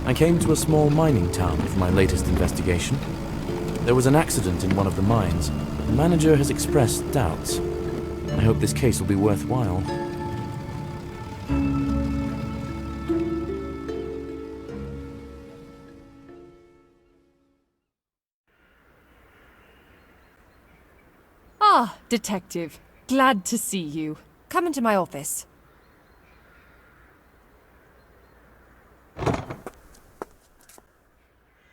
I came to a small mining town for my latest investigation. There was an accident in one of the mines. The manager has expressed doubts. I hope this case will be worthwhile. Ah, Detective. Glad to see you. Come into my office.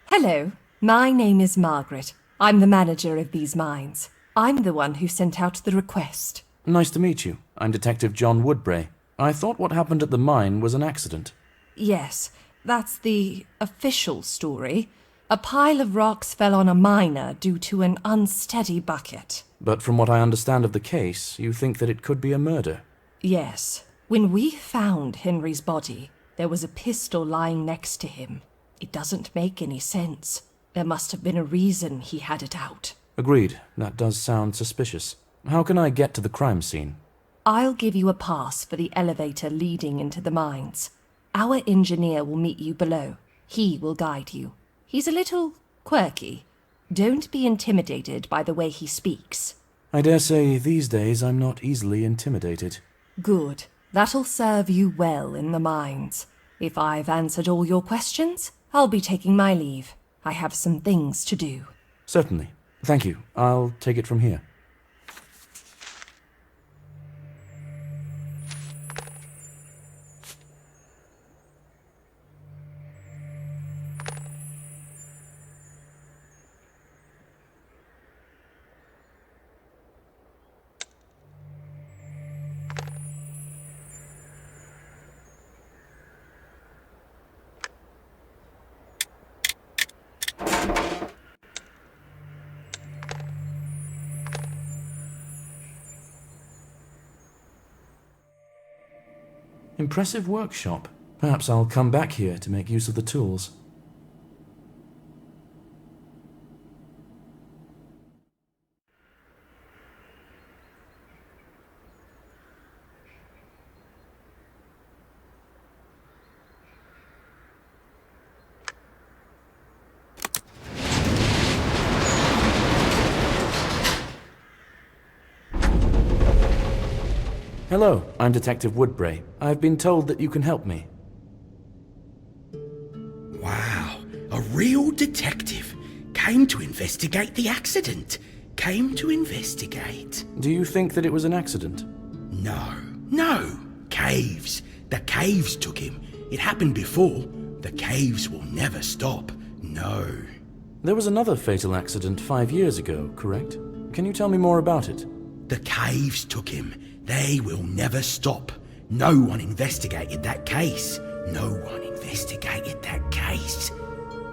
Hello, my name is Margaret. I'm the manager of these mines. I'm the one who sent out the request. Nice to meet you. I'm Detective John Woodbray. I thought what happened at the mine was an accident. Yes, that's the official story. A pile of rocks fell on a miner due to an unsteady bucket. But from what I understand of the case, you think that it could be a murder. Yes. When we found Henry's body, there was a pistol lying next to him. It doesn't make any sense. There must have been a reason he had it out. Agreed. That does sound suspicious. How can I get to the crime scene? I'll give you a pass for the elevator leading into the mines. Our engineer will meet you below. He will guide you. He's a little quirky. Don't be intimidated by the way he speaks. I dare say these days I'm not easily intimidated. Good. That'll serve you well in the mines. If I've answered all your questions, I'll be taking my leave. I have some things to do. Certainly. Thank you. I'll take it from here. Impressive workshop. Perhaps I'll come back here to make use of the tools. Hello, I'm Detective Woodbray. I've been told that you can help me. Wow, a real detective. Came to investigate the accident. Came to investigate. Do you think that it was an accident? No. Caves. The caves took him. It happened before. The caves will never stop. No. There was another fatal accident 5 years ago, correct? Can you tell me more about it? The caves took him. They will never stop. No one investigated that case. No one investigated that case.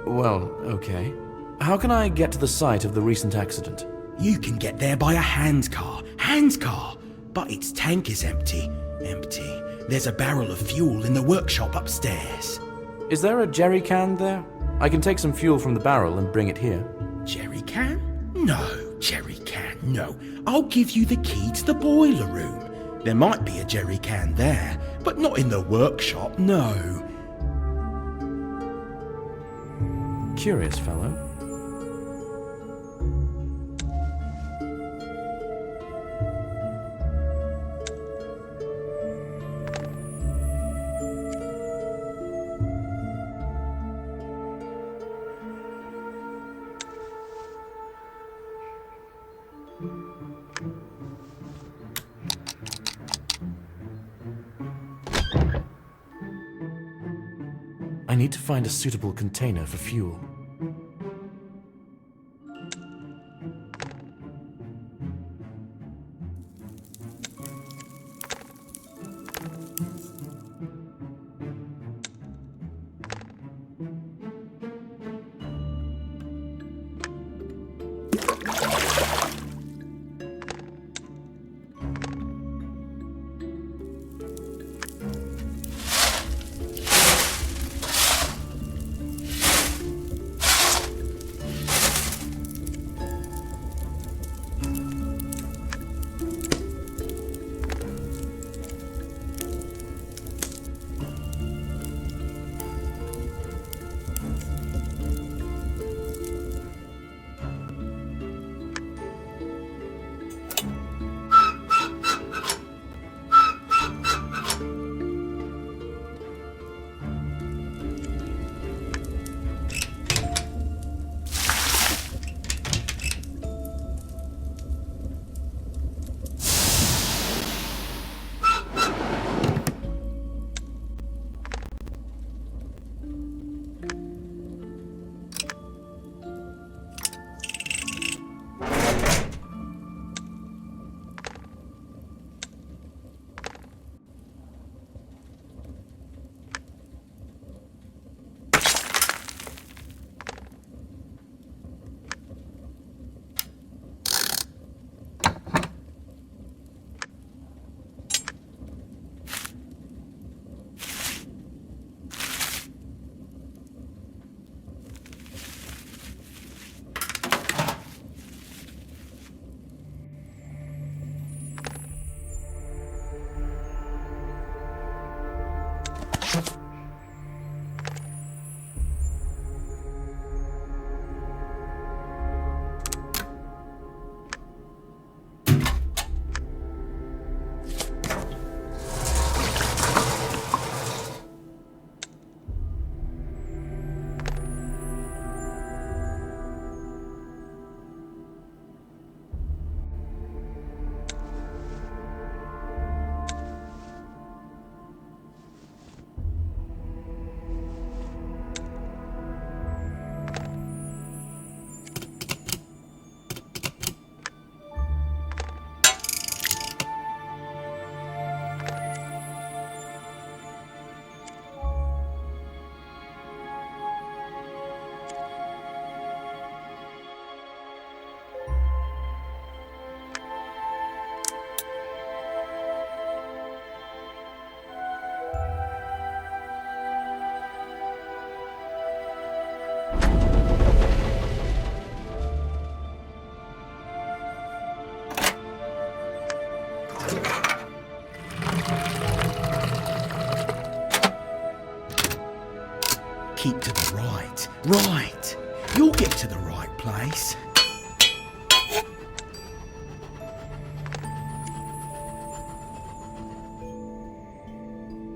Well, okay. How can I get to the site of the recent accident? You can get there by a handcar. But its tank is empty. There's a barrel of fuel in the workshop upstairs. Is there a jerry can there? I can take some fuel from the barrel and bring it here. Jerry can? No, jerry can, no. I'll give you the key to the boiler room. There might be a jerry can there, but not in the workshop, no. Curious fellow. I need to find a suitable container for fuel.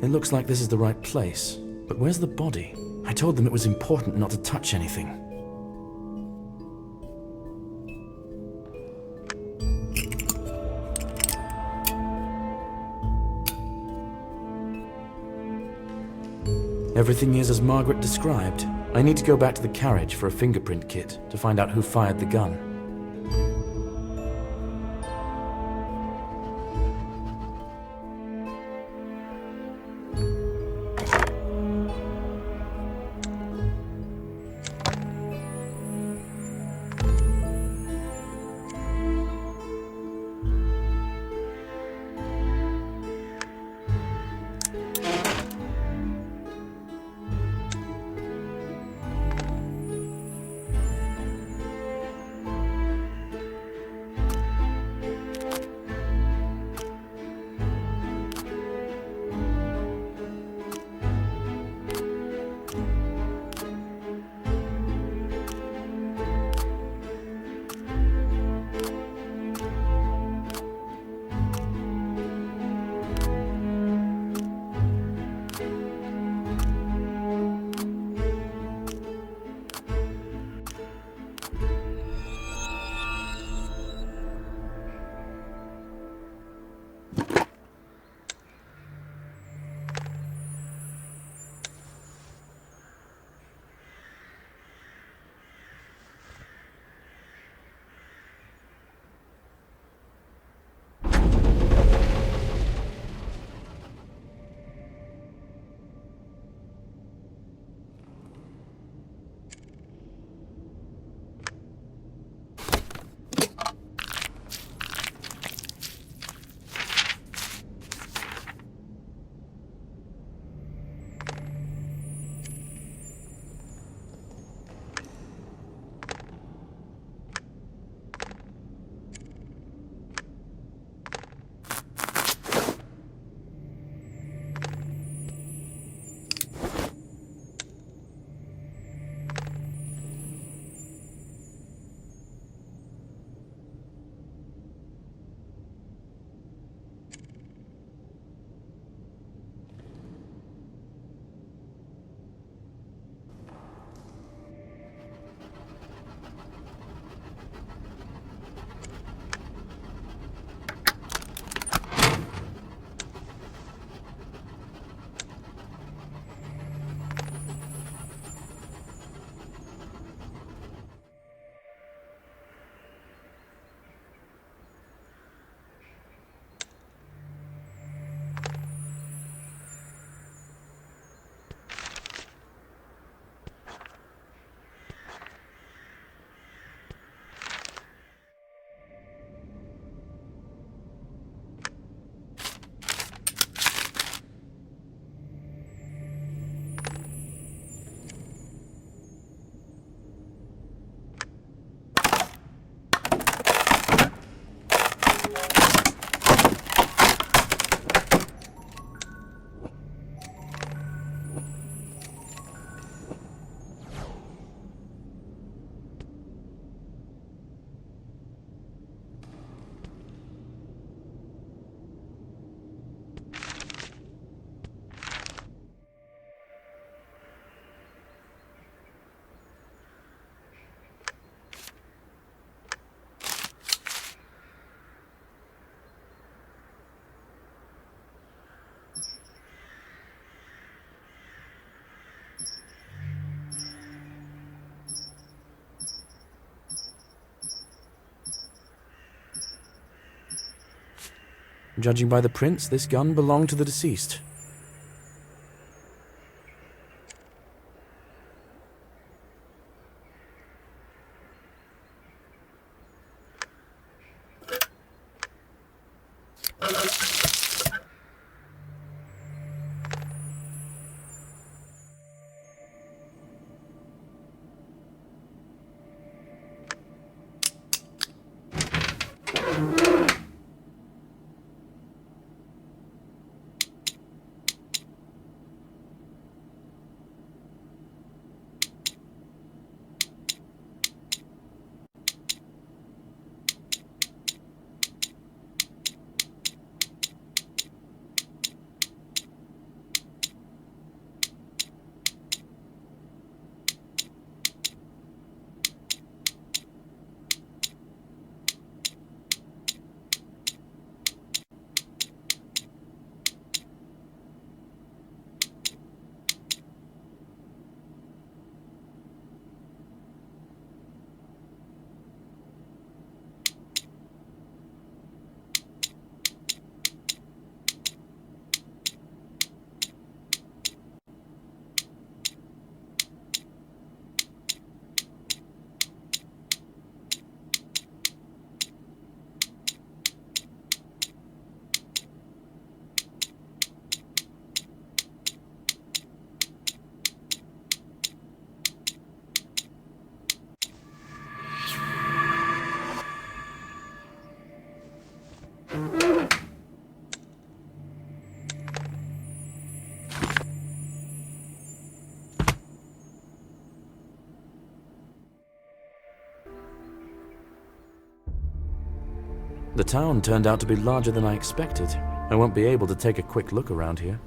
It looks like this is the right place, but where's the body? I told them it was important not to touch anything. Everything is as Margaret described. I need to go back to the carriage for a fingerprint kit to find out who fired the gun. Judging by the prints, this gun belonged to the deceased. The town turned out to be larger than I expected. I won't be able to take a quick look around here.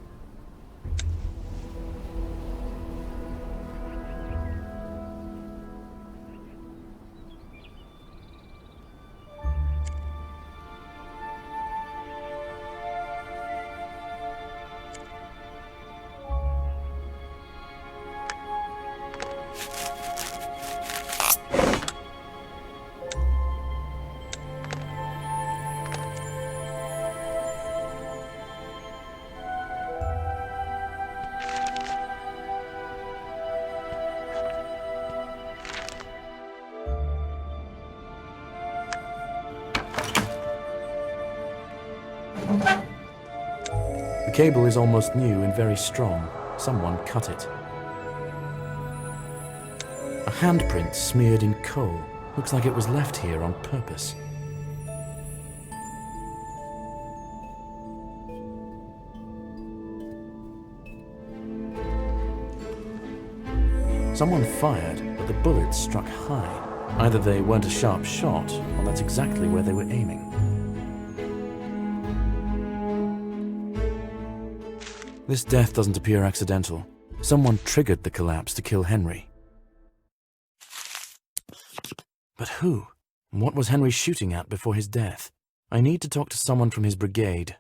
The cable is almost new and very strong. Someone cut it. A handprint smeared in coal. Looks like it was left here on purpose. Someone fired, but the bullets struck high. Either they weren't a sharp shot, or that's exactly where they were aiming. This death doesn't appear accidental. Someone triggered the collapse to kill Henry. But who? What was Henry shooting at before his death? I need to talk to someone from his brigade.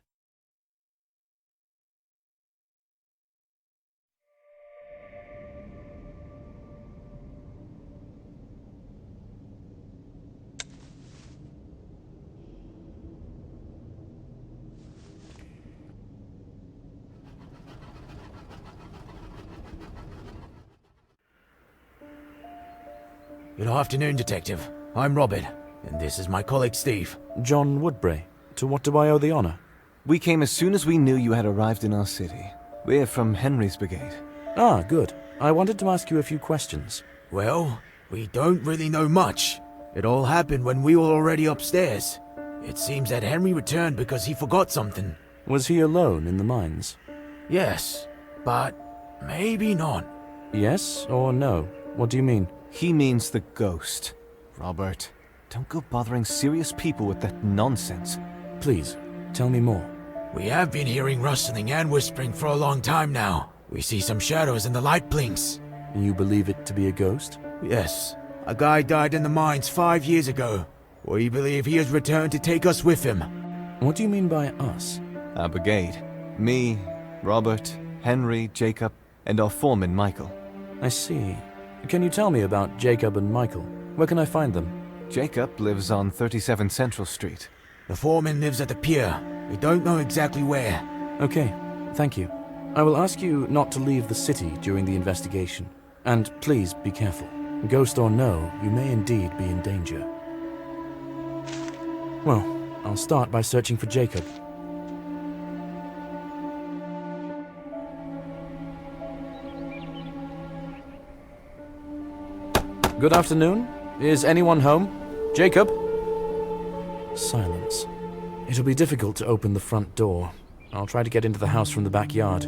Good afternoon, Detective. I'm Robin, and this is my colleague Steve. John Woodbury. To what do I owe the honor? We came as soon as we knew you had arrived in our city. We're from Henry's brigade. Ah, good. I wanted to ask you a few questions. Well, we don't really know much. It all happened when we were already upstairs. It seems that Henry returned because he forgot something. Was he alone in the mines? Yes, but maybe not. Yes or no? What do you mean? He means the ghost. Robert, don't go bothering serious people with that nonsense. Please, tell me more. We have been hearing rustling and whispering for a long time now. We see some shadows and the light blinks. You believe it to be a ghost? Yes, a guy died in the mines 5 years ago. We believe he has returned to take us with him. What do you mean by us? Our brigade. Me, Robert, Henry, Jacob, and our foreman, Michael. I see. Can you tell me about Jacob and Michael? Where can I find them? Jacob lives on 37 Central Street. The foreman lives at the pier. We don't know exactly where. Okay, thank you. I will ask you not to leave the city during the investigation. And please be careful. Ghost or no, you may indeed be in danger. Well, I'll start by searching for Jacob. Good afternoon. Is anyone home? Jacob? Silence. It'll be difficult to open the front door. I'll try to get into the house from the backyard.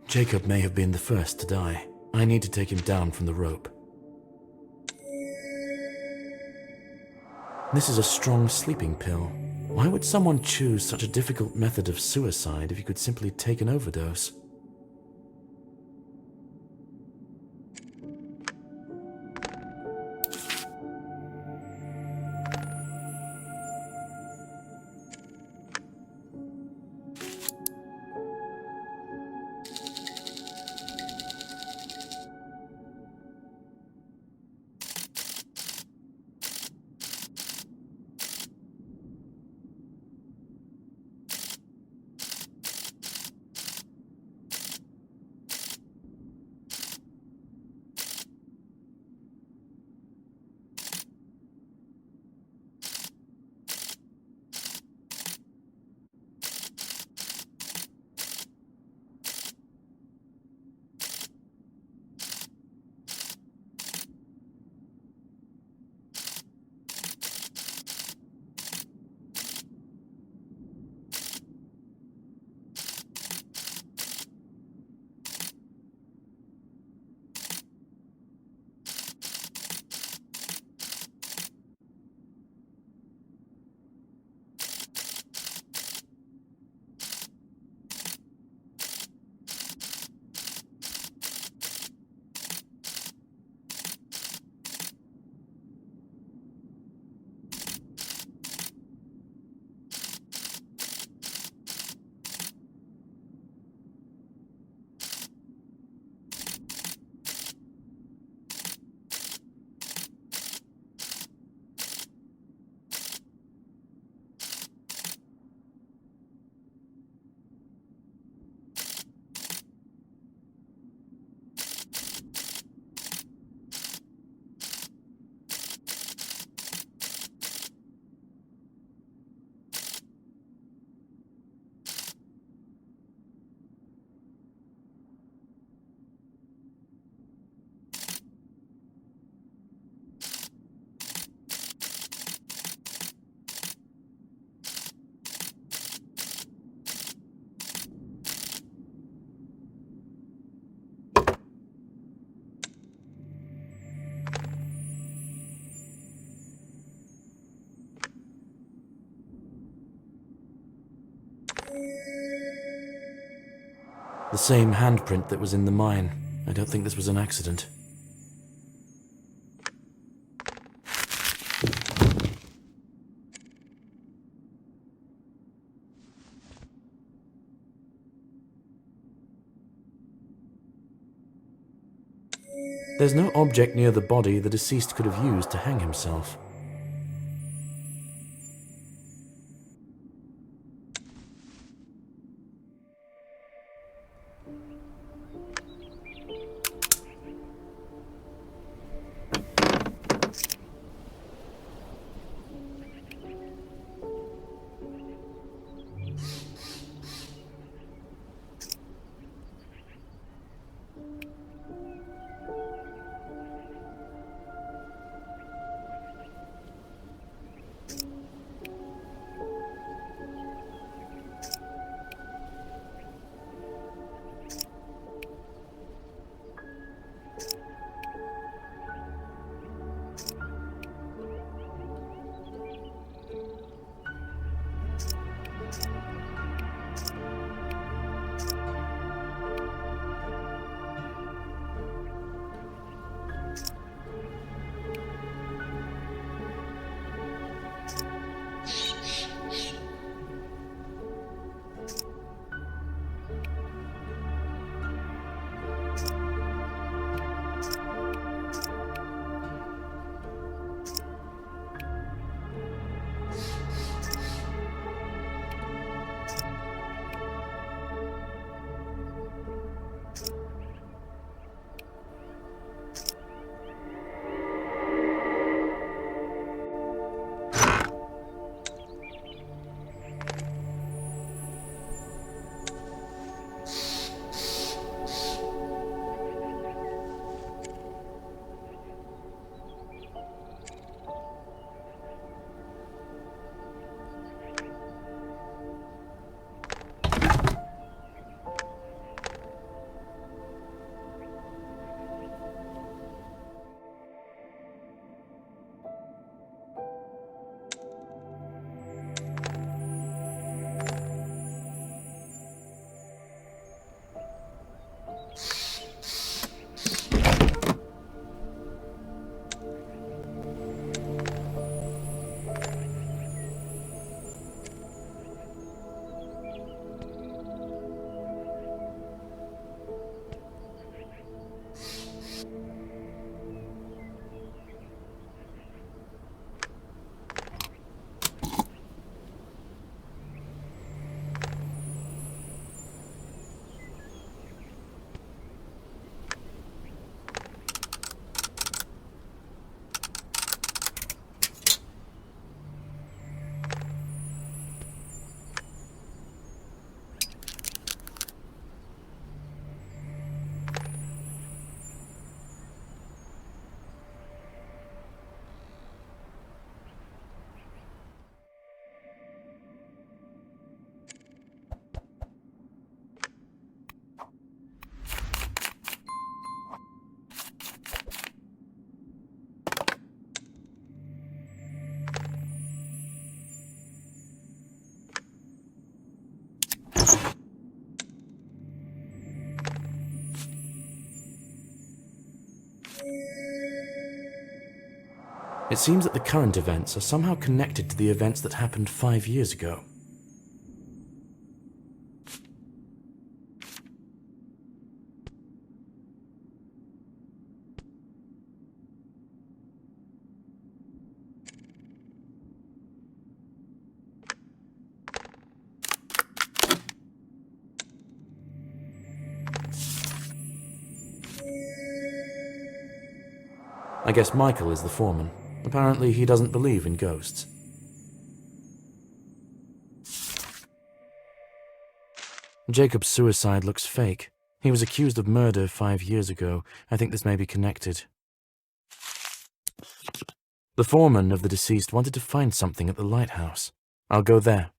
Jacob may have been the first to die. I need to take him down from the rope. This is a strong sleeping pill. Why would someone choose such a difficult method of suicide if you could simply take an overdose? The same handprint that was in the mine. I don't think this was an accident. There's no object near the body the deceased could have used to hang himself. It seems that the current events are somehow connected to the events that happened 5 years ago. I guess Michael is the foreman. Apparently, he doesn't believe in ghosts. Jacob's suicide looks fake. He was accused of murder 5 years ago. I think this may be connected. The foreman of the deceased wanted to find something at the lighthouse. I'll go there.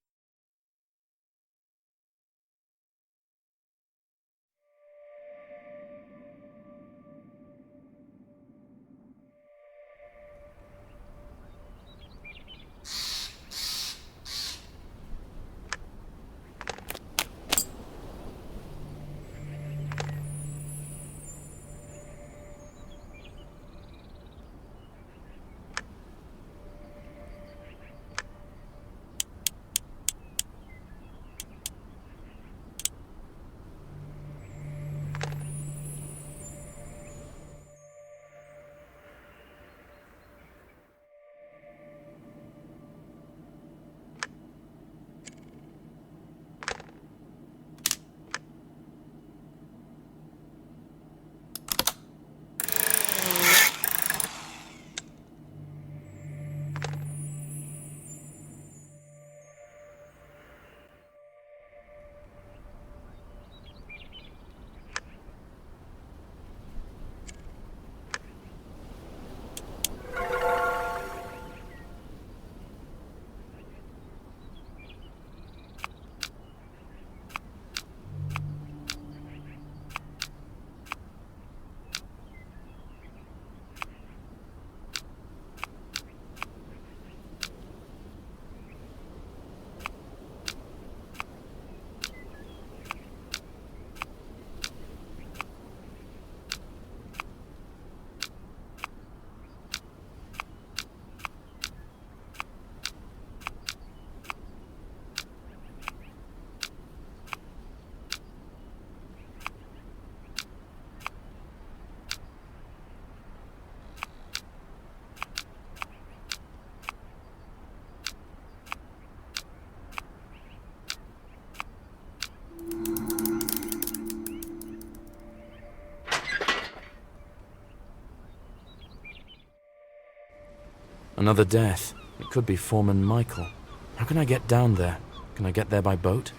Another death. It could be Foreman Michael. How can I get down there? Can I get there by boat?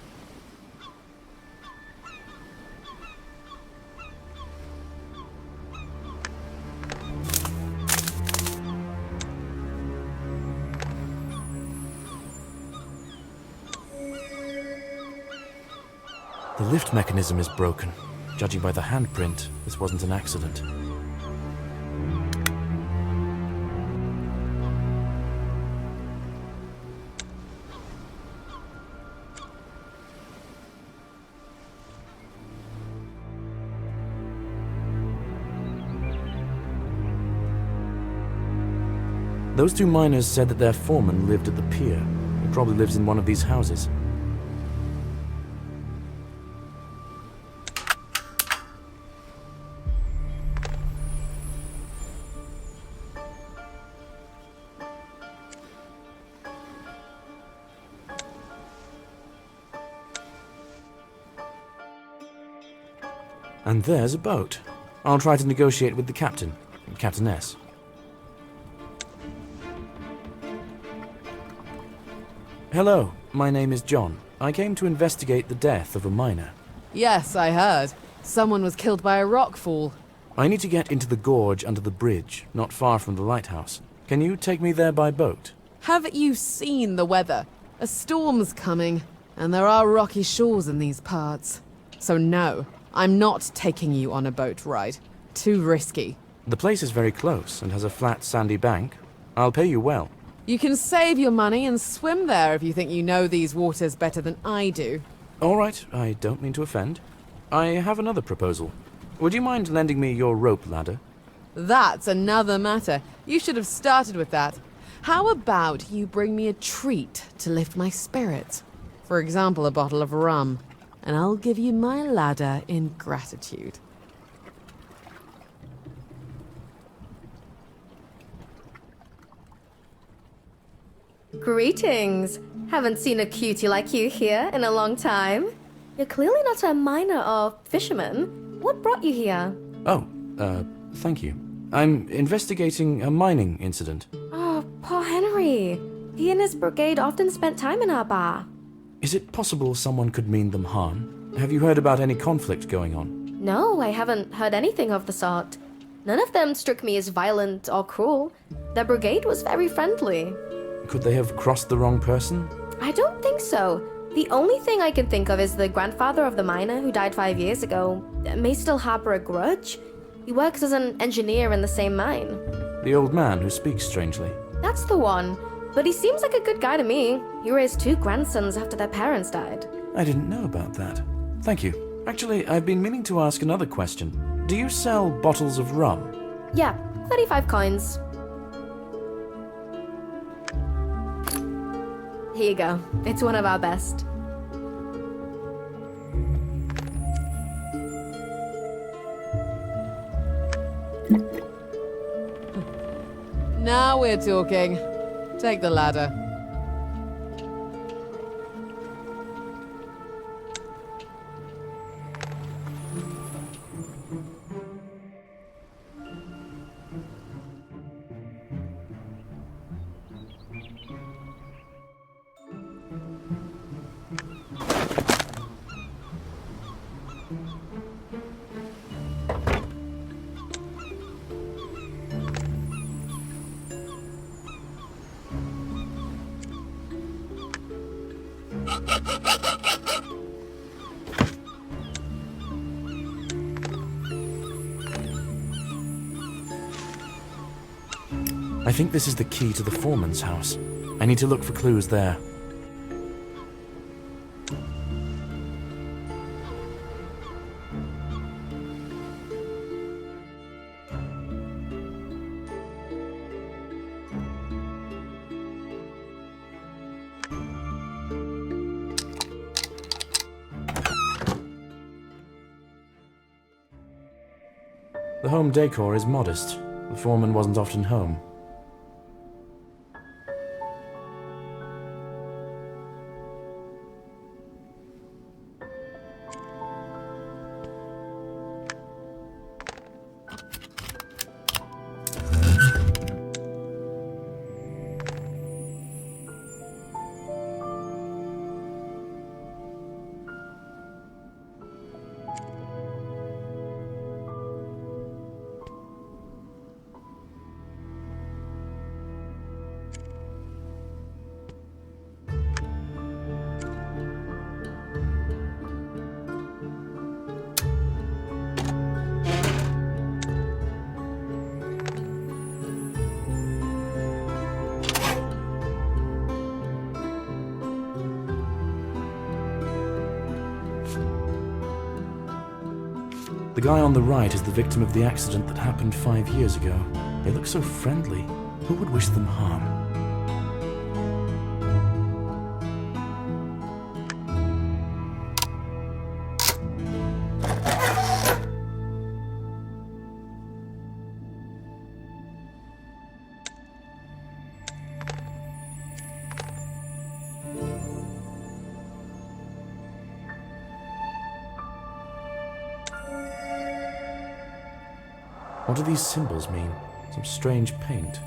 The lift mechanism is broken. Judging by the handprint, this wasn't an accident. Those two miners said that their foreman lived at the pier. He probably lives in one of these houses. And there's a boat. I'll try to negotiate with the captain, Captainess. Hello, my name is John. I came to investigate the death of a miner. Yes, I heard. Someone was killed by a rockfall. I need to get into the gorge under the bridge, not far from the lighthouse. Can you take me there by boat? Have you seen the weather? A storm's coming, and there are rocky shores in these parts. So no, I'm not taking you on a boat ride. Too risky. The place is very close and has a flat, sandy bank. I'll pay you well. You can save your money and swim there if you think you know these waters better than I do. All right, I don't mean to offend. I have another proposal. Would you mind lending me your rope ladder? That's another matter. You should have started with that. How about you bring me a treat to lift my spirits? For example, a bottle of rum. And I'll give you my ladder in gratitude. Greetings! Haven't seen a cutie like you here in a long time. You're clearly not a miner or fisherman. What brought you here? Oh, thank you. I'm investigating a mining incident. Oh, poor Henry. He and his brigade often spent time in our bar. Is it possible someone could mean them harm? Have you heard about any conflict going on? No, I haven't heard anything of the sort. None of them struck me as violent or cruel. Their brigade was very friendly. Could they have crossed the wrong person? I don't think so. The only thing I can think of is the grandfather of the miner who died 5 years ago may still harbor a grudge. He works as an engineer in the same mine. The old man who speaks strangely. That's the one. But he seems like a good guy to me. He raised 2 grandsons after their parents died. I didn't know about that. Thank you. Actually, I've been meaning to ask another question. Do you sell bottles of rum? Yeah, 35 coins. Here you go. It's one of our best. Now we're talking. Take the ladder. I think this is the key to the foreman's house. I need to look for clues there. The home decor is modest. The foreman wasn't often home. The guy on the right is the victim of the accident that happened 5 years ago. They look so friendly. Who would wish them harm? What do these symbols mean? Some strange paint.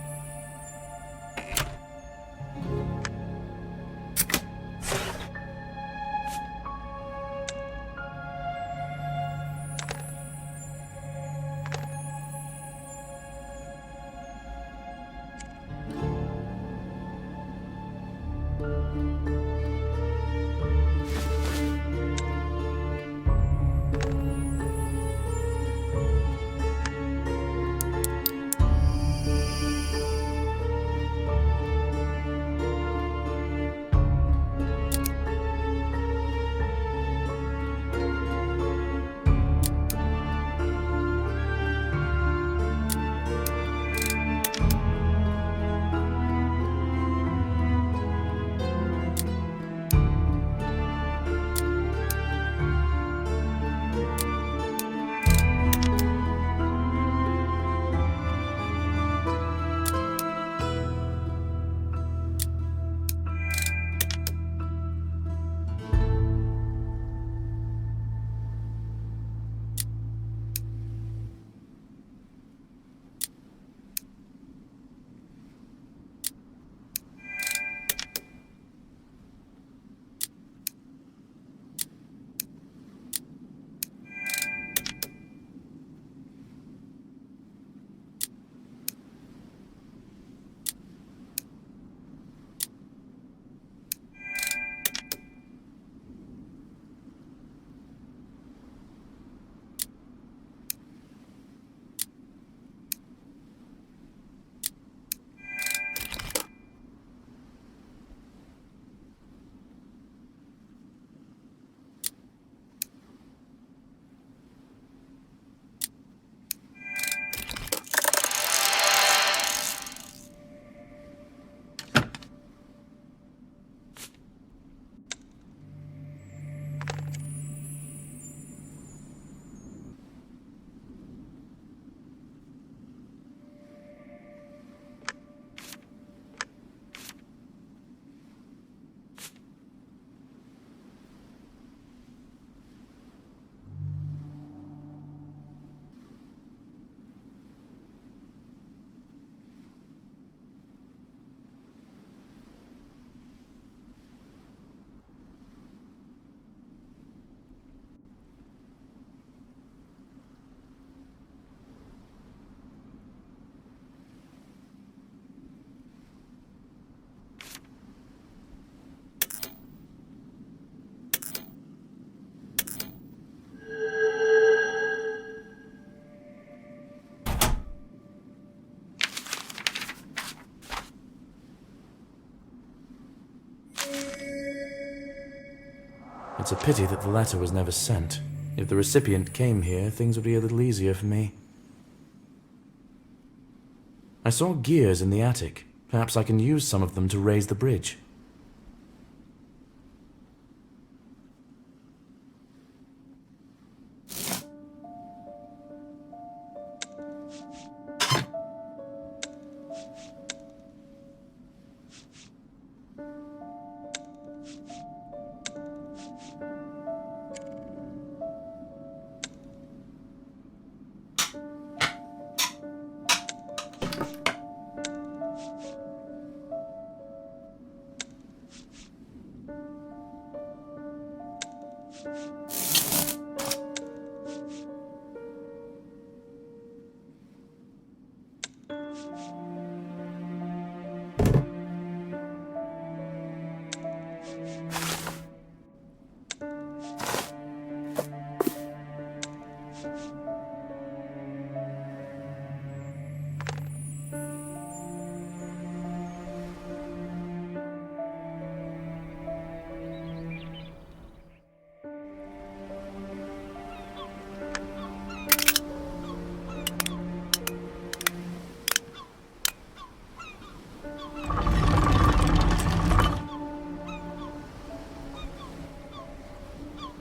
It's a pity that the letter was never sent. If the recipient came here, things would be a little easier for me. I saw gears in the attic. Perhaps I can use some of them to raise the bridge.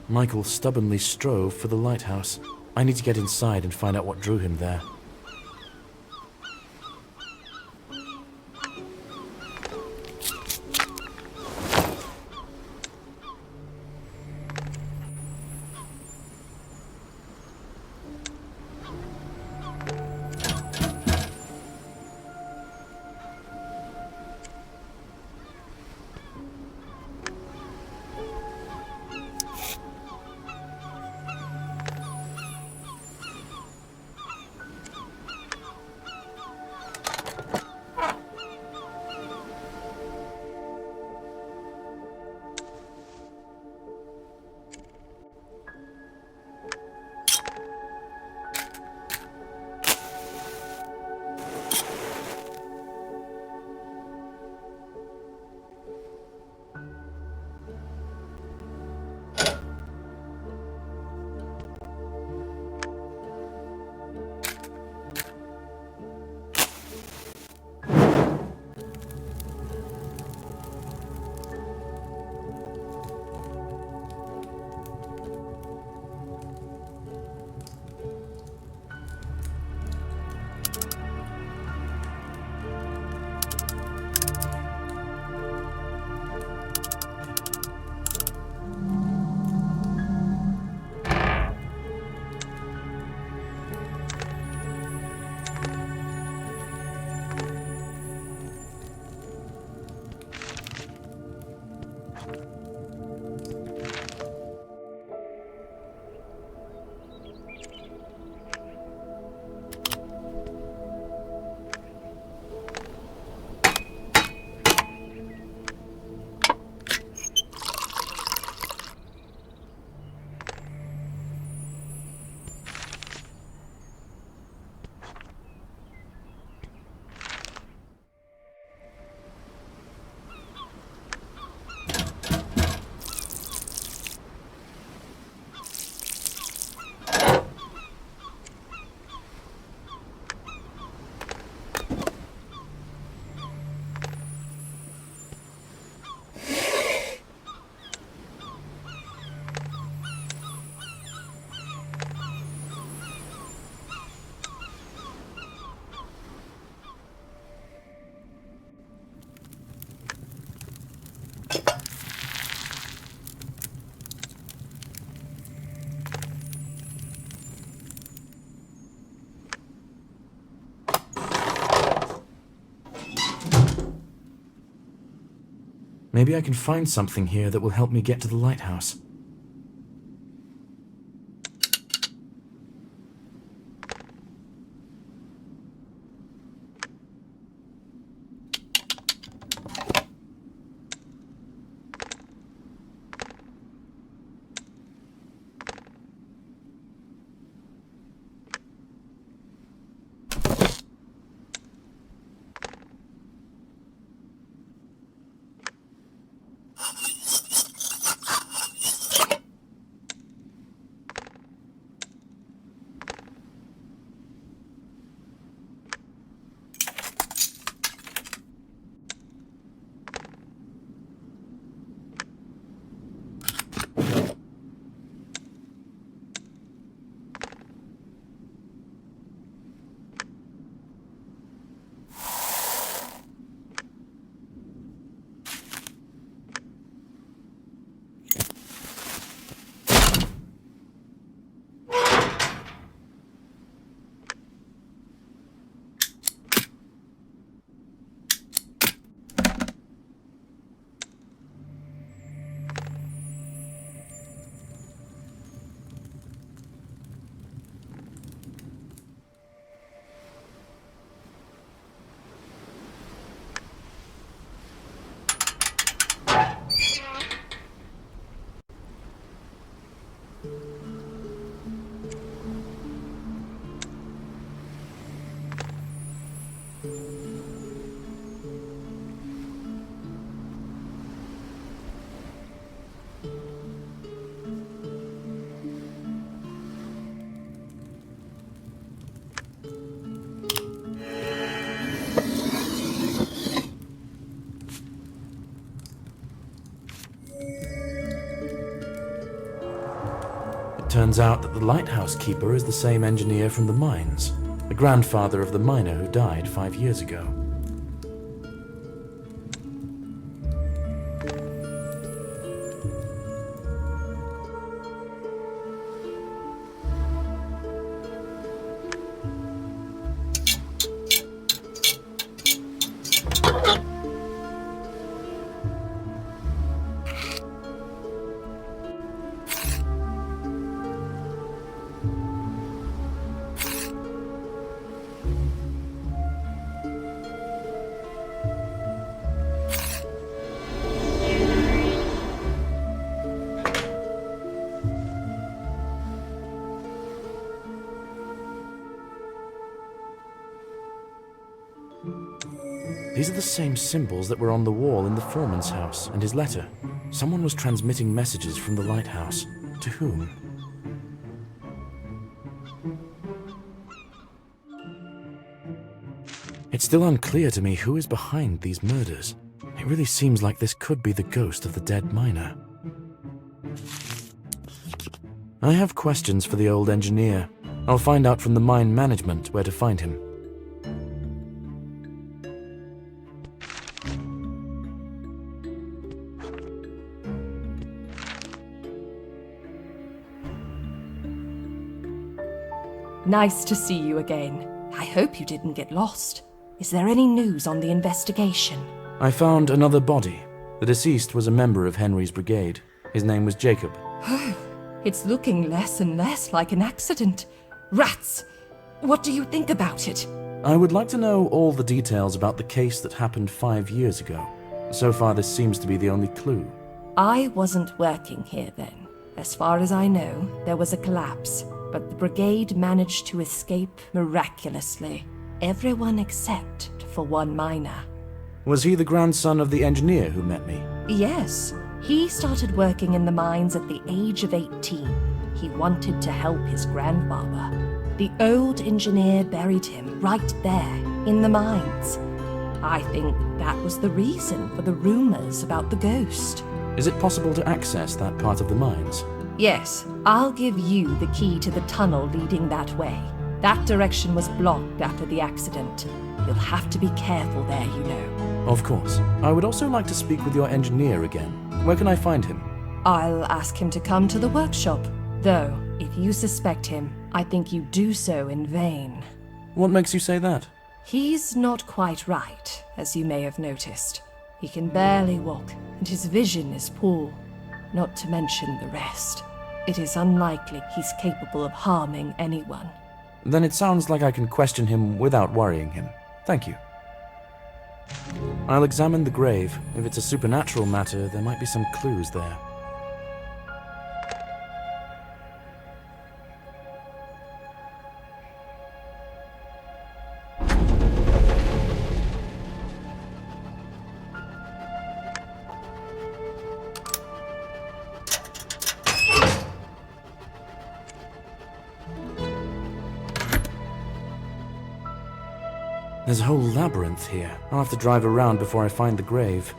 Michael stubbornly strove for the lighthouse. I need to get inside and find out what drew him there. Maybe I can find something here that will help me get to the lighthouse. Turns out that the lighthouse keeper is the same engineer from the mines, the grandfather of the miner who died 5 years ago. These are the same symbols that were on the wall in the foreman's house and his letter. Someone was transmitting messages from the lighthouse. To whom? It's still unclear to me who is behind these murders. It really seems like this could be the ghost of the dead miner. I have questions for the old engineer. I'll find out from the mine management where to find him. Nice to see you again. I hope you didn't get lost. Is there any news on the investigation? I found another body. The deceased was a member of Henry's brigade. His name was Jacob. It's looking less and less like an accident. Rats! What do you think about it? I would like to know all the details about the case that happened 5 years ago. So far, this seems to be the only clue. I wasn't working here then. As far as I know, there was a collapse, but the brigade managed to escape miraculously. Everyone except for one miner. Was he the grandson of the engineer who met me? Yes, he started working in the mines at the age of 18. He wanted to help his grandfather. The old engineer buried him right there, in the mines. I think that was the reason for the rumors about the ghost. Is it possible to access that part of the mines? Yes, I'll give you the key to the tunnel leading that way. That direction was blocked after the accident. You'll have to be careful there, you know. Of course. I would also like to speak with your engineer again. Where can I find him? I'll ask him to come to the workshop. Though, if you suspect him, I think you do so in vain. What makes you say that? He's not quite right, as you may have noticed. He can barely walk, and his vision is poor. Not to mention the rest. It is unlikely he's capable of harming anyone. Then it sounds like I can question him without worrying him. Thank you. I'll examine the grave. If it's a supernatural matter, there might be some clues there. There's a whole labyrinth here. I'll have to drive around before I find the grave.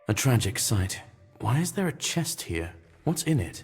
A tragic sight. Why is there a chest here? What's in it?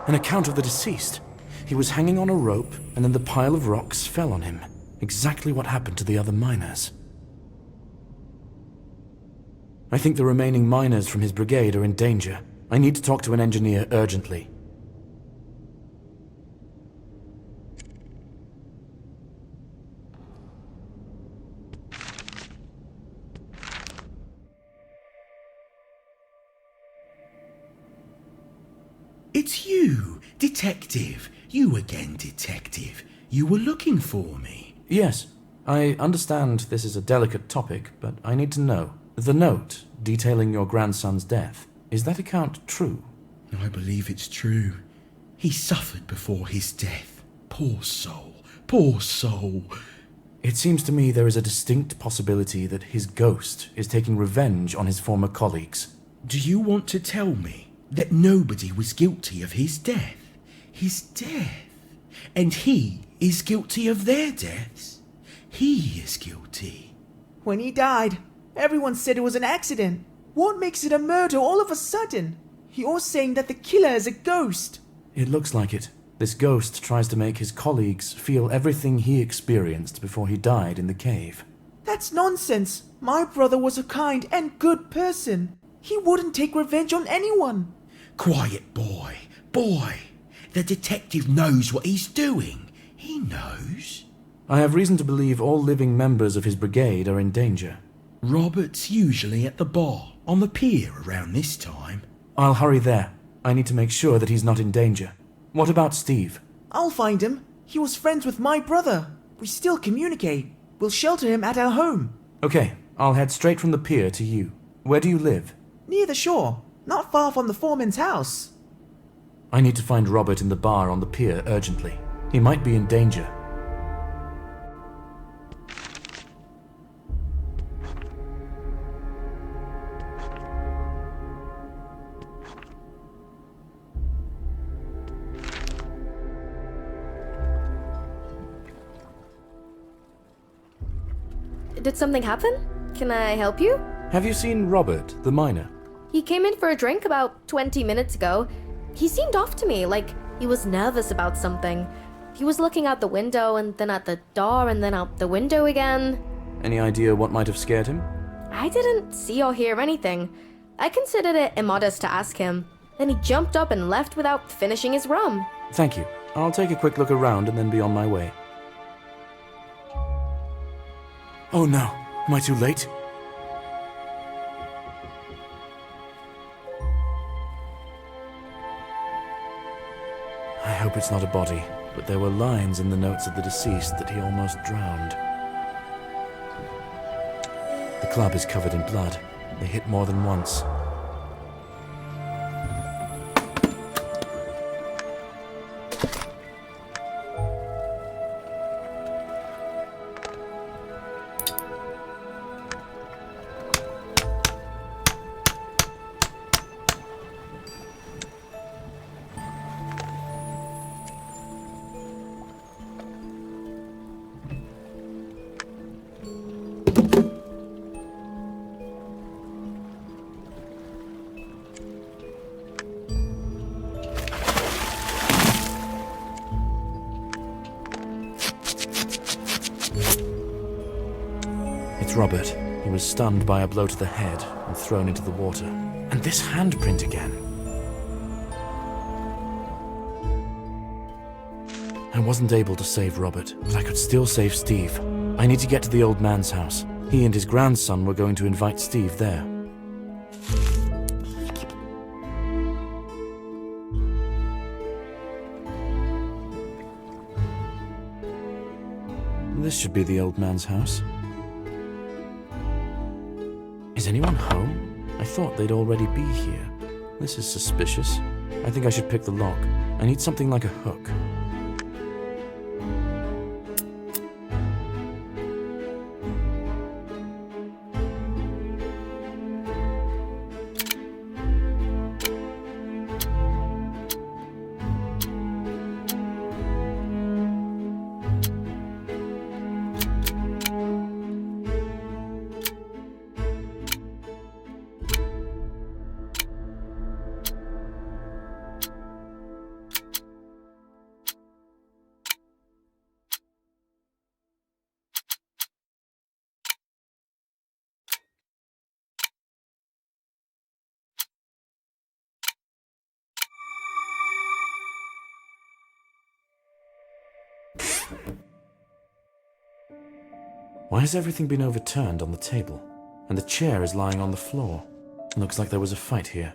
An account of the deceased. He was hanging on a rope, and then the pile of rocks fell on him. Exactly what happened to the other miners. I think the remaining miners from his brigade are in danger. I need to talk to an engineer urgently. It's you, Detective. You again, Detective. You were looking for me. Yes, I understand this is a delicate topic, but I need to know. The note detailing your grandson's death, is that account true? I believe it's true. He suffered before his death. Poor soul. Poor soul. It seems to me there is a distinct possibility that his ghost is taking revenge on his former colleagues. Do you want to tell me that nobody was guilty of his death? His death. And he is guilty of their deaths? He is guilty. When he died, everyone said it was an accident. What makes it a murder all of a sudden? You're saying that the killer is a ghost. It looks like it. This ghost tries to make his colleagues feel everything he experienced before he died in the cave. That's nonsense. My brother was a kind and good person. He wouldn't take revenge on anyone. Quiet, boy. Boy. The detective knows what he's doing. He knows. I have reason to believe all living members of his brigade are in danger. Robert's usually at the bar on the pier around this time. I'll hurry there. I need to make sure that he's not in danger. What about Steve? I'll find him. He was friends with my brother. We still communicate. We'll shelter him at our home. Okay, I'll head straight from the pier to you. Where do you live? Near the shore, not far from the foreman's house. I need to find Robert in the bar on the pier urgently. He might be in danger. Did something happen? Can I help you? Have you seen Robert, the miner? He came in for a drink about 20 minutes ago. He seemed off to me, like he was nervous about something. He was looking out the window and then at the door and then out the window again. Any idea what might have scared him? I didn't see or hear anything. I considered it immodest to ask him. Then he jumped up and left without finishing his rum. Thank you. I'll take a quick look around and then be on my way. Oh no, am I too late? I hope it's not a body, but there were lines in the notes of the deceased that he almost drowned. The club is covered in blood. They hit more than once. It's Robert. He was stunned by a blow to the head and thrown into the water. And this handprint again. I wasn't able to save Robert, but I could still save Steve. I need to get to the old man's house. He and his grandson were going to invite Steve there. This should be the old man's house. Is anyone home? I thought they'd already be here. This is suspicious. I think I should pick the lock. I need something like a hook. Why has everything been overturned on the table? And the chair is lying on the floor. Looks like there was a fight here.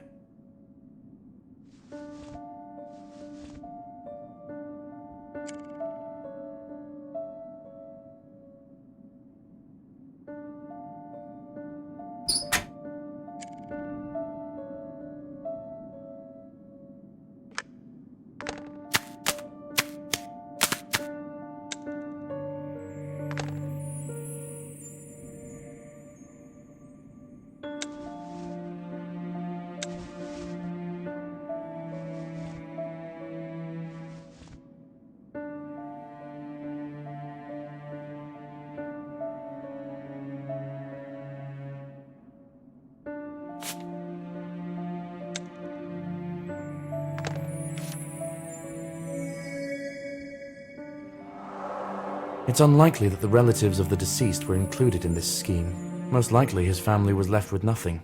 It's unlikely that the relatives of the deceased were included in this scheme. Most likely his family was left with nothing.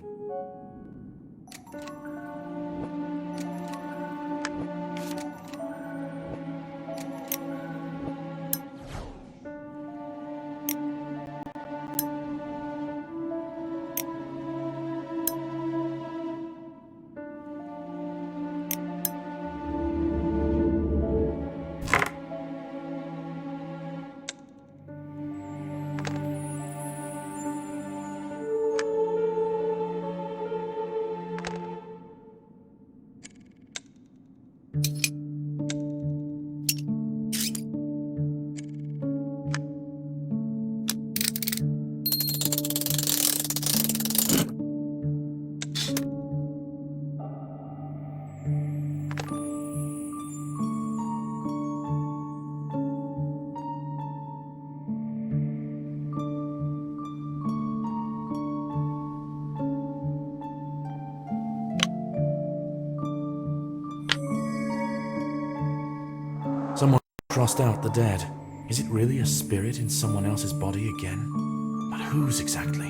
Someone crossed out the dead. Is it really a spirit in someone else's body again? But whose exactly?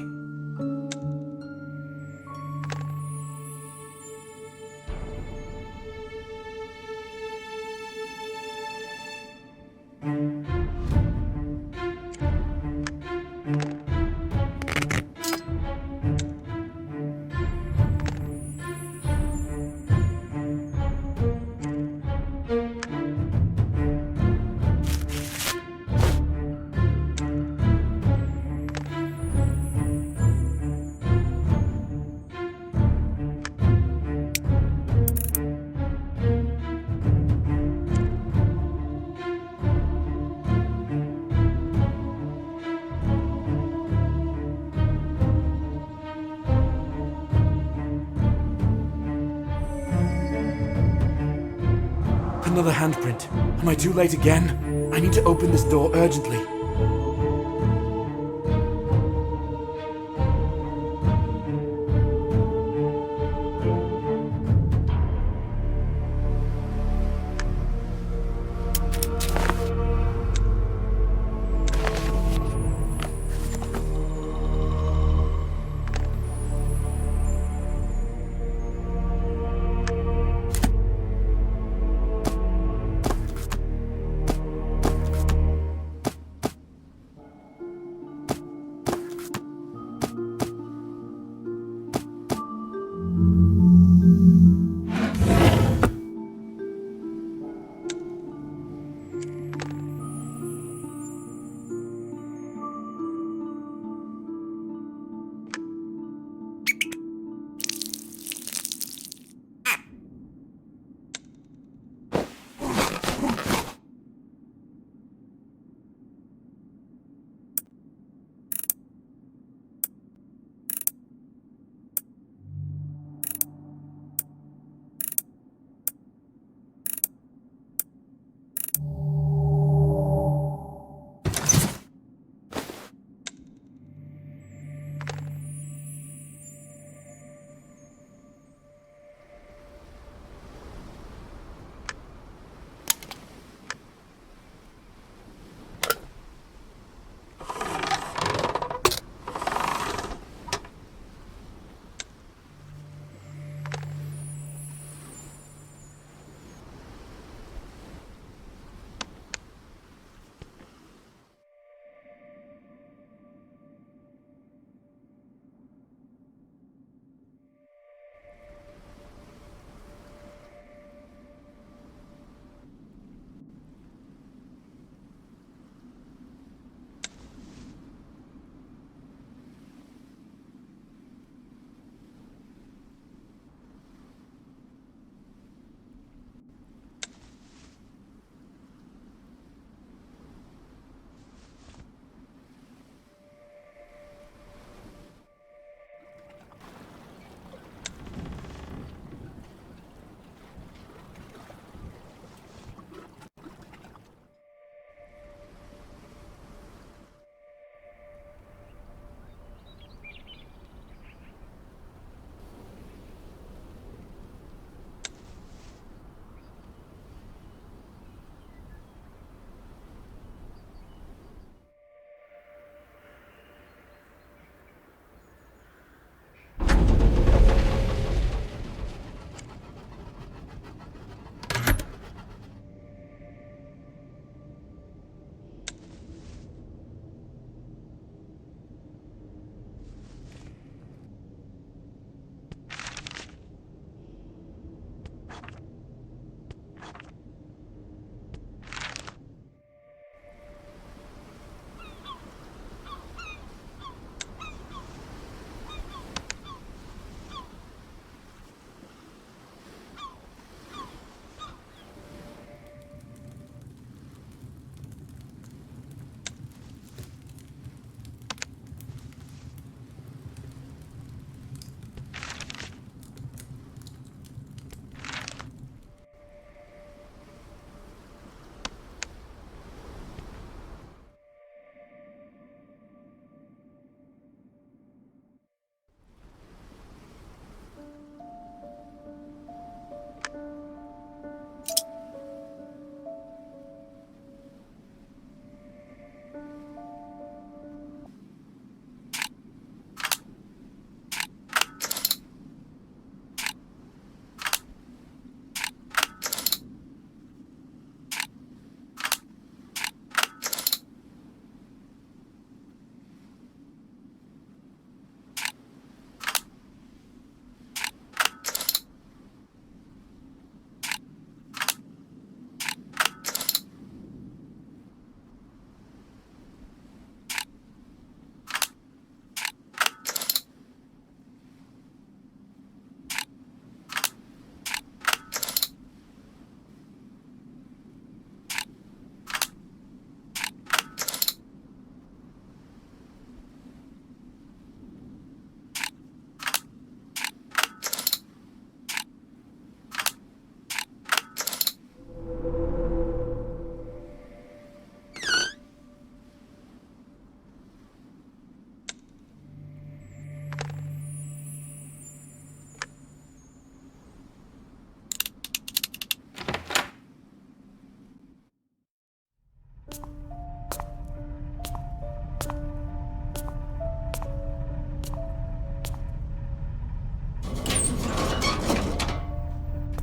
Another handprint. Am I too late again? I need to open this door urgently.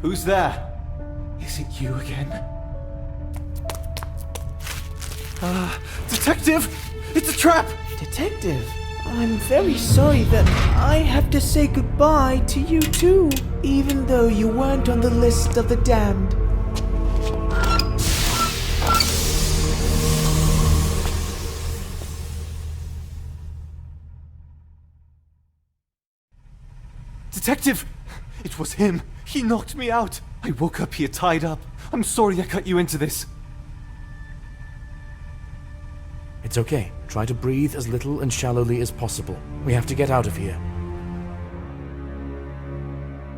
Who's there? Is it you again? Detective! It's a trap! Detective, I'm very sorry that I have to say goodbye to you too, even though you weren't on the list of the damned. Detective! It was him. He knocked me out. I woke up here tied up. I'm sorry I cut you into this. It's okay. Try to breathe as little and shallowly as possible. We have to get out of here.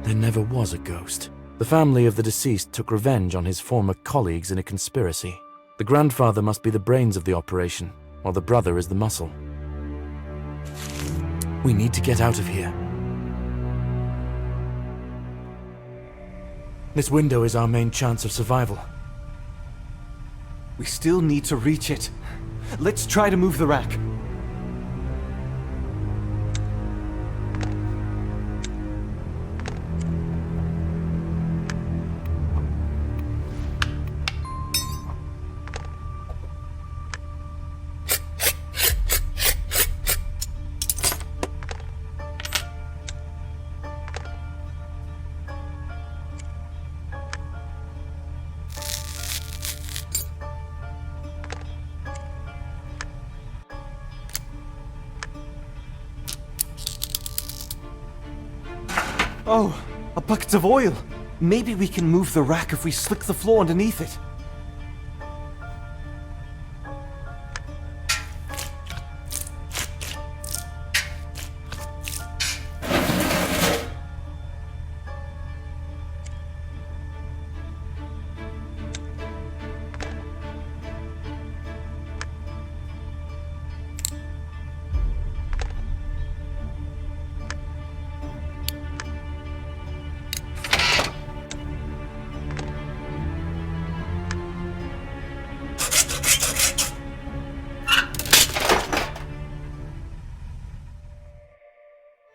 There never was a ghost. The family of the deceased took revenge on his former colleagues in a conspiracy. The grandfather must be the brains of the operation, while the brother is the muscle. We need to get out of here. This window is our main chance of survival. We still need to reach it. Let's try to move the rack. Oh, a bucket of oil. Maybe we can move the rack if we slick the floor underneath it.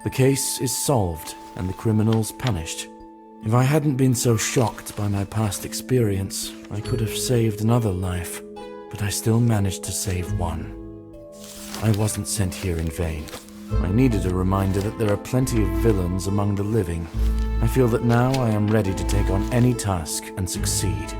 The case is solved and the criminals punished. If I hadn't been so shocked by my past experience, I could have saved another life, but I still managed to save one. I wasn't sent here in vain. I needed a reminder that there are plenty of villains among the living. I feel that now I am ready to take on any task and succeed.